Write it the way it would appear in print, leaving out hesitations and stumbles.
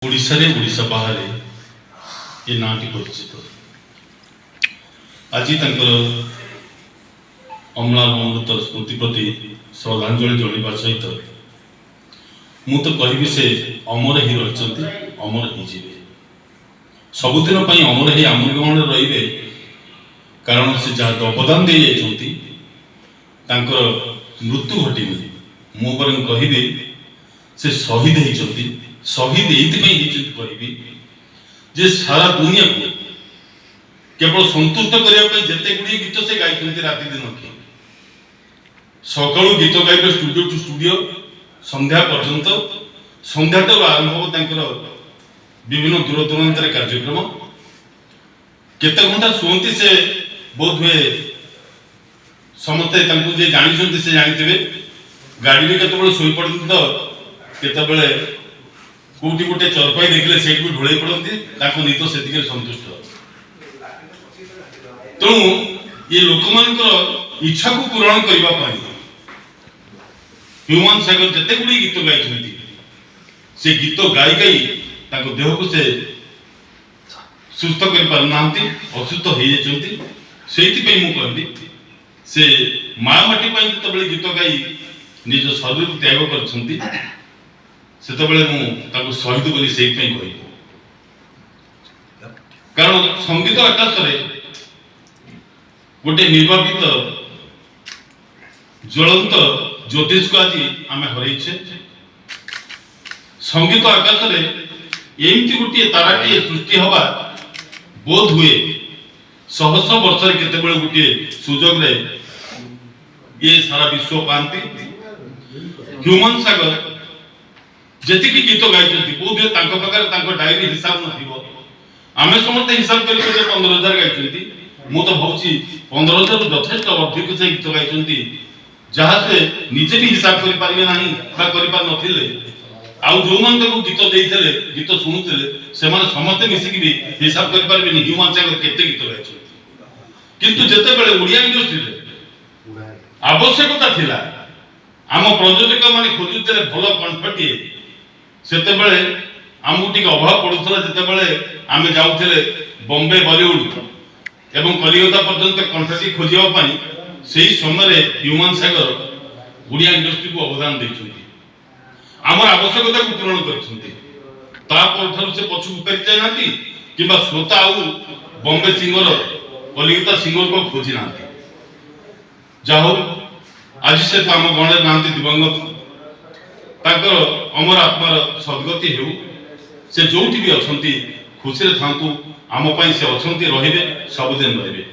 ओडिशा रे ओडिशा बाहर ये नाटी परिचित आज अम्लान अमृत स्मृति प्रति श्रद्धांजलि जणाइबा सहित मु तो कहबी से अमर ही रही अमर ही जीवे सबुदिन अमर ही आम गहण रे कारण से जहाँ अवदान दे मृत्यु घटनी मु बर कहबी से शहीद होती शहीद ये जे सारा दुनिया को केवल संतुष्ट करने जिते गुड़ी गीत से गाई राति दिन की सका गीत गाइबे स्टूडियो टू स्टूडियो संध्या पर्यंत संध्या तो आरंभ हो विभिन्न दूर दूरांत कार्यक्रम केते घंटा शुंती से बोध हुए समस्ते जानी से जानी गाड़ी में केत शोई पड़ती तो केतबले कोटी गोटे चरपाई देखले से ढोल पड़ती नित से संतुष्ट तेणु ये लोक मान इच्छा को पूरण करने ह्यूमान सागर जिते गुड़ी गीत गाई से गीत गाई गाई देह को से सुस्थ कर पारना असुस्थ हो कहली से माँ माटी जो गीत गाई निज शरीर त्याग कर शहीद बोली से कारण संगीत आकाश गोटे निर्वापित ज्वलंत ज्योतिष को आज आम हरइछे संगीत आकाश एमती गोटे ताराटी सृष्टि हवा बोध हुए शह शह वर्ष केते गोटे सुजोग रे ये सारा विश्व पाती ह्यूमान सागर जेति गीत गाई बोध हुए डायरी हिसाब न आम समस्त हिसाब कर 15,000 गाई मु तो भावुँ 15,000 यथेष्ट अधिक से गीत गाई जहाँ से निजे भी हिसाब करें आउ जो मान गीत देते गीत शुणुते से समस्ते मिसिक भी हिसाब करें ह्यूमान सागर केते गीत गाई किंतु जिते बड़े ओडिया इंडस्ट्री आवश्यकता थिला आम प्रयोजक माने खोजुते भल कंठटी सेते बड़े आमको टिके अभाव पड़ुथला जेते बड़े आमे जाउथले बॉम्बे बॉलीवुड एवं कलिकता पर्यंत कंठटी खोजिबा पानी सेही समय ह्यूमान सागर ओडिया इंडस्ट्री को अवदान दैछथि आम आवश्यकता को पूर्ण करछथि तापर से पछुक फेरी जाय नाती किबा श्रोता आउ बॉम्बे सिंगर कलिकता सिंगर को खोजी नाती जाहो आज से तो आम गणे नांती दिवंगत ताकर अमर आत्मार सद्गति हो से जो भी अच्छा खुशी था आम से अच्छा रे सबुदिन रे।